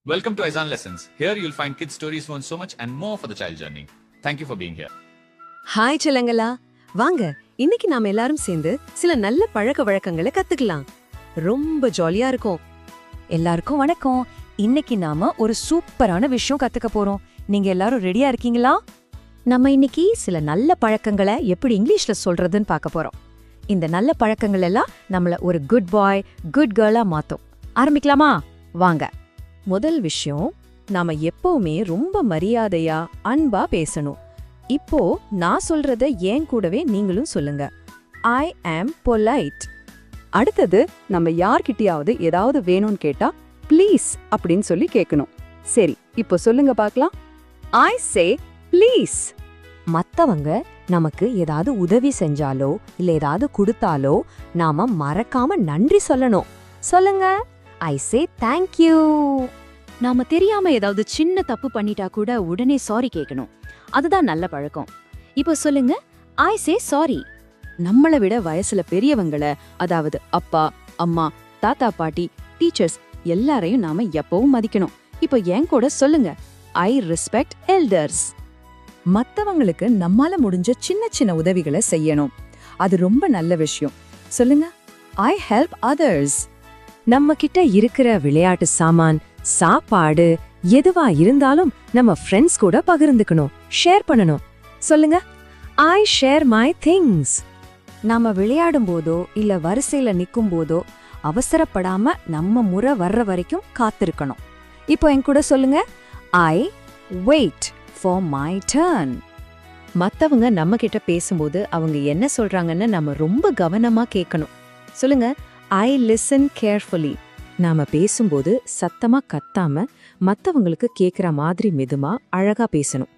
Welcome to Aizan Lessons. Here you'll find kids stories who want so much and more for the child journey. Thank you for being here. Hi செல்லங்களா, வாங்க இன்னைக்கு நாம எல்லாரும் சேர்ந்து சில நல்ல பழக்க வழக்கங்களை கத்துக்கலாம். ரொம்ப ஜாலியா இருக்கும். எல்லாருக்கும் வணக்கம். இன்னைக்கு நாம ஒரு சூப்பரான விஷயம் கத்துக்க போறோம். நீங்க எல்லாரும் ரெடியா இருக்கீங்களா? நம்ம இன்னைக்கு சில நல்ல பழக்கங்களை எப்படி இங்கிலீஷ்ல சொல்றதுன்னு பார்க்க போறோம். இந்த நல்ல பழக்கங்கள் எல்லாம் நம்மள ஒரு குட் பாய், குட் கேர்லா மாத்தும். ஆரம்பிக்கலாமா? வாங்க. முதல் விஷயம், நாம எப்பவுமே ரொம்ப மரியாதையா அன்பா பேசணும். இப்போ நான் சொல்றத ஏன் கூடவே நீங்களும் சொல்லுங்க. ஐ ஆம் பொலைட். அடுத்தது, நம்ம யார்கிட்டயாவது ஏதாவது வேணும்னு கேட்டா ப்ளீஸ் அப்படின்னு சொல்லி கேட்கணும். சரி, இப்போ சொல்லுங்க பார்க்கலாம். ஐ சே ப்ளீஸ். மத்தவங்க நமக்கு ஏதாவது உதவி செஞ்சாலோ இல்ல ஏதாவது கொடுத்தாலோ நாம மறக்காம நன்றி சொல்லணும். சொல்லுங்க. ஐ சே தேங்க்யூ. நாம தெரியாம ஏதாவது சின்ன தப்பு பண்ணிட்டா கூட உடனே சாரி கேட்கணும். அதுதான் நல்ல பழக்கம். இப்போ சொல்லுங்க, ஐ சே சாரி. நம்மளை விட வயசுல பெரியவங்களை, அதாவது அப்பா, அம்மா, தாத்தா, பாட்டி, டீச்சர்ஸ் எல்லாரையும் நாம எப்பவும் மதிக்கணும். இப்போ என் கூட சொல்லுங்க, ஐ ரெஸ்பெக்ட் எல்டர்ஸ். மத்தவங்களுக்கு நம்மால முடிஞ்ச சின்ன சின்ன உதவிகளை செய்யணும். அது ரொம்ப நல்ல விஷயம். சொல்லுங்க, ஐ ஹெல்ப் அதர்ஸ். நம்ம கிட்ட இருக்கிற விளையாட்டு சாமான், சாப்பாடு எதுவா இருந்தாலும் நம்ம ஃப்ரெண்ட்ஸ் கூட பகிர்ந்துக்கணும், ஷேர் பண்ணணும். சொல்லுங்க, ஐ ஷேர் மை திங்ஸ். நாம விளையாடும் போதோ இல்ல வரிசையில நிக்கும் போதோ அவசரப்படாம நம்ம முறை வர்ற வரைக்கும் காத்திருக்கணும். இப்போ என் கூட சொல்லுங்க, I wait for my turn. மத்தவங்க நம்ம கிட்ட பேசும்போது அவங்க என்ன சொல்றாங்கன்னு நம்ம ரொம்ப கவனமா கேட்கணும். சொல்லுங்க, ஐ லிசன் கேர்ஃபுல்லி. நாம பேசும்போது சத்தமா கத்தாம மத்தவங்களுக்கு கேக்குற மாதிரி மெதுமா அழகா பேசணும்.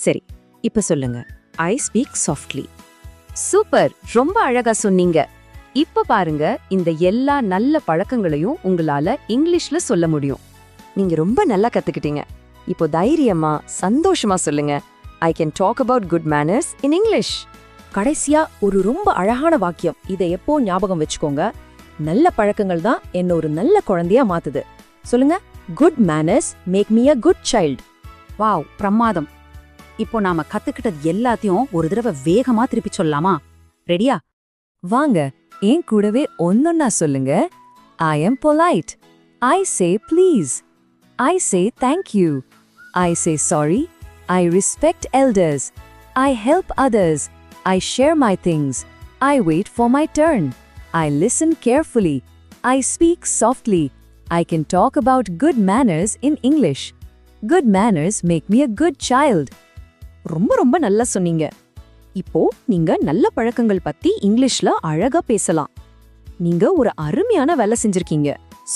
சரி, இப்ப சொல்லுங்க, ஐ ஸ்பீக் சாஃப்ட்லி. சூப்பர், ரொம்ப அழகா சொன்னீங்க. இப்ப பாருங்க, இந்த எல்லா நல்ல பழக்கங்களையும் உங்களால இங்கிலீஷ்ல சொல்ல முடியும். நீங்க ரொம்ப நல்லா கத்துக்கிட்டீங்க. இப்போ தைரியமா சந்தோஷமா சொல்லுங்க, I can talk about good manners in English. கடைசியா ஒரு ரொம்ப அழகான வாக்கியம், இதை எப்போ ஞாபகம் வச்சுக்கோங்க, நல்ல பழக்கங்கள் தான் என்ன ஒரு நல்ல குழந்தையா மாத்துது. சொல்லுங்க, good manners make me a good child. Wow, பிரமாதம். இப்போ நாம கத்துக்கிட்டது எல்லாத்தையும் ஒரு தடவை வேகமா திருப்பி சொல்லலாமா? ரெடியா? வாங்க, ஏன் கூடவே ஒன்னொன்னா சொல்லுங்க. ஐ am polite. I say please. I say thank you. I say sorry. I respect elders. I help others. I share my things. I wait for my turn. I listen carefully. I speak softly. I can talk about good manners in English. Good manners make me a good child. ரொம்ப ரொம்ப நல்லா சொன்னீங்க. இப்போ நீங்க நல்ல பழக்கங்கள் பத்தி இங்கிலீஷ்ல அழகா பேசலாம். நீங்க ஒரு அருமையான வேலை செஞ்சிருக்கீங்க.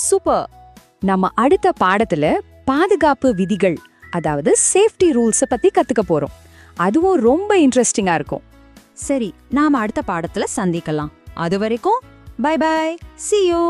சூப்பர். நம்ம அடுத்த பாடத்துல பாதுகாப்பு விதிகள், அதாவது சேஃப்டி ரூல்ஸ பத்தி கத்துக்க போறோம். அதுவும் ரொம்ப இன்ட்ரெஸ்டிங்கா இருக்கும். சரி, நாம அடுத்த பாடத்துல சந்திக்கலாம். அது வரைக்கும் பை பை, see you.